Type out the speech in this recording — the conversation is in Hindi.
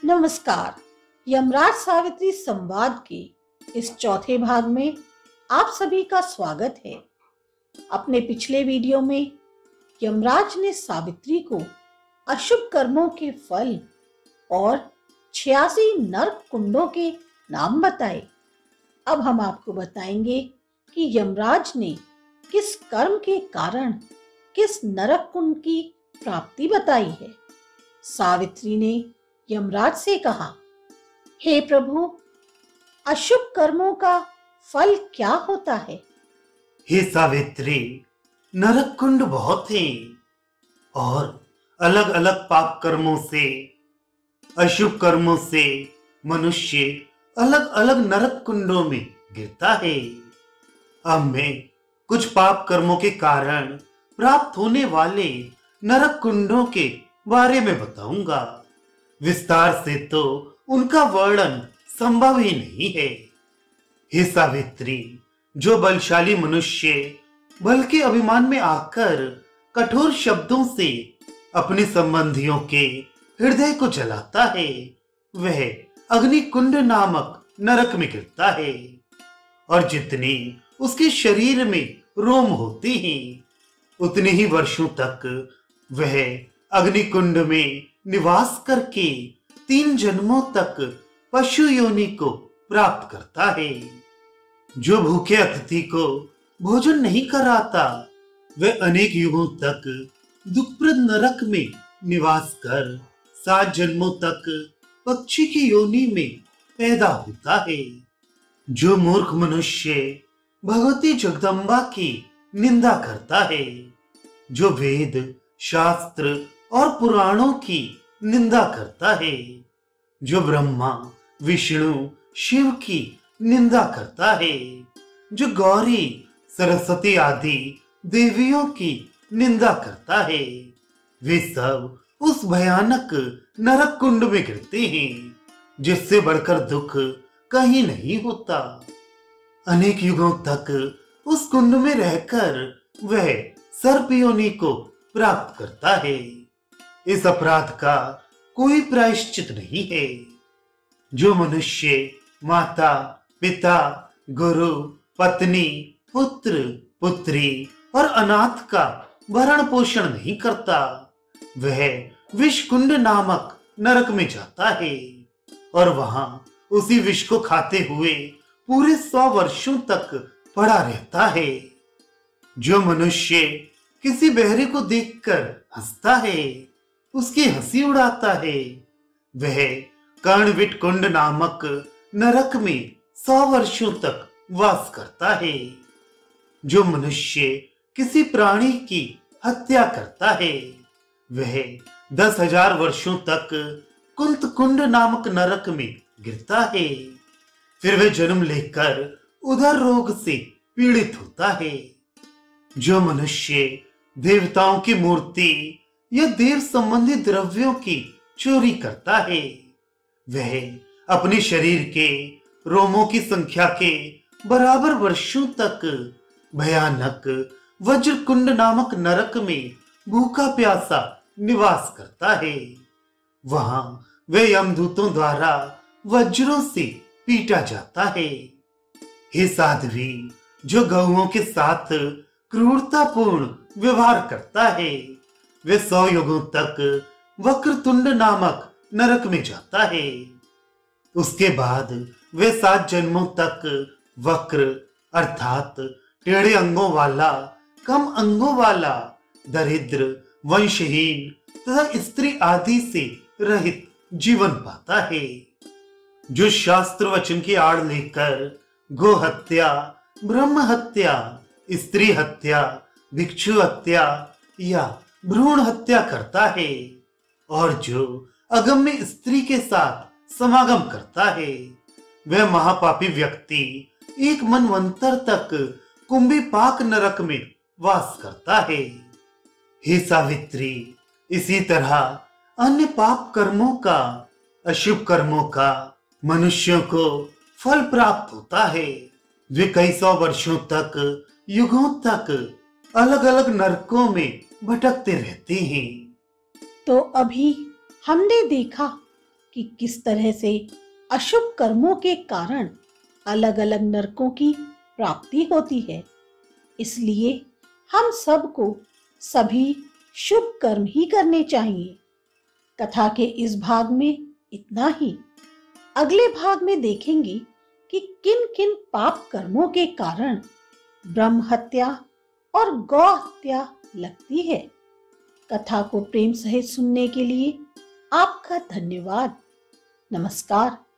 नमस्कार। यमराज सावित्री संवाद के इस चौथे भाग में आप सभी का स्वागत है। अपने पिछले वीडियो में यमराज ने सावित्री को अशुभ कर्मों के फल और 86 नरक कुंडों के नाम बताए। अब हम आपको बताएंगे कि यमराज ने किस कर्म के कारण किस नरक कुंड की प्राप्ति बताई है। सावित्री ने यमराज से कहा, हे प्रभु, अशुभ कर्मों का फल क्या होता है? हे सावित्री, नरक कुंड बहुत हैं और अलग अलग पाप कर्मों से, अशुभ कर्मों से मनुष्य अलग अलग नरक कुंडों में गिरता है। अब मैं कुछ पाप कर्मों के कारण प्राप्त होने वाले नरक कुंडों के बारे में बताऊंगा। विस्तार से तो उनका वर्णन संभव ही नहीं है। हे सावित्री, जो बलशाली मनुष्य बल के अभिमान में आकर कठोर शब्दों से अपने संबंधियों के हृदय को जलाता है, वह अग्निकुंड नामक नरक में गिरता है। और जितने उसके शरीर में रोम होते हैं, उतने ही वर्षों तक वह अग्निकुंड में निवास करके 3 जन्मों तक पशु योनि को प्राप्त करता है। जो भूखे अतिथि को भोजन नहीं कराता, वह अनेक युगों तक दुखप्रद नरक में निवास कर 7 जन्मों तक पक्षी की योनि में पैदा होता है। जो मूर्ख मनुष्य भगवती जगदम्बा की निंदा करता है, जो वेद, शास्त्र और पुराणों की निंदा करता है, जो ब्रह्मा, विष्णु, शिव की निंदा करता है, जो गौरी, सरस्वती आदि देवियों की निंदा करता है, वे सब उस भयानक नरक कुंड में गिरते हैं, जिससे बढ़कर दुख कहीं नहीं होता। अनेक युगों तक उस कुंड में रहकर वह सर्प योनि को प्राप्त करता है। इस अपराध का कोई प्रायश्चित नहीं है। जो मनुष्य माता, पिता, गुरु, पत्नी, पुत्र, पुत्री और अनाथ का भरण पोषण नहीं करता, वह विषकुंड नामक नरक में जाता है और वहां उसी विष को खाते हुए पूरे 100 वर्षों तक पड़ा रहता है। जो मनुष्य किसी बहरे को देखकर हंसता है, उसकी हंसी उड़ाता है, वह कर्णविट कुंड नामक नरक में 100 वर्षों तक वास करता है। जो मनुष्य किसी प्राणी की हत्या करता है, वह 10,000 वर्षों तक कुंत कुंड नामक नरक में गिरता है। फिर वह जन्म लेकर उदर रोग से पीड़ित होता है। जो मनुष्य देवताओं की मूर्ति या देव संबंधी द्रव्यों की चोरी करता है, वह अपने शरीर के रोमों की संख्या के बराबर वर्षों तक भयानक वज्रकुंड नामक नरक में भूखा प्यासा निवास करता है। वहां वह यमदूतों द्वारा वज्रों से पीटा जाता है। हे साध्वी, जो गौओं के साथ क्रूरतापूर्ण व्यवहार करता है, वे 100 युगों तक वक्रतुंड नामक नरक में जाता है। उसके बाद वे 7 जन्मों तक वक्र अर्थात टेढ़े अंगों वाला, कम अंगों वाला, दरिद्र, वंशहीन तथा स्त्री आदि से रहित जीवन पाता है। जो शास्त्र वचन की आड़ लेकर गो हत्या, ब्रह्म हत्या, स्त्री हत्या, भिक्षु हत्या या भ्रूण हत्या करता है और जो अगम्य स्त्री के साथ समागम करता है, वह महापापी व्यक्ति एक मनवंतर तक कुंभी पाक नरक में वास करता है। हे सावित्री, इसी तरह अन्य पाप कर्मों का, अशुभ कर्मों का मनुष्यों को फल प्राप्त होता है। वे कई 100 वर्षों तक, युगों तक अलग अलग नरकों में भटकते रहते हैं। तो अभी हमने देखा कि किस तरह से अशुभ कर्मों के कारण अलग अलग नरकों की प्राप्ति होती है। इसलिए हम सबको सभी शुभ कर्म ही करने चाहिए। कथा के इस भाग में इतना ही। अगले भाग में देखेंगे कि किन किन पाप कर्मों के कारण ब्रह्म हत्या और गौ हत्या लगती है। कथा को प्रेम सहित सुनने के लिए आपका धन्यवाद। नमस्कार।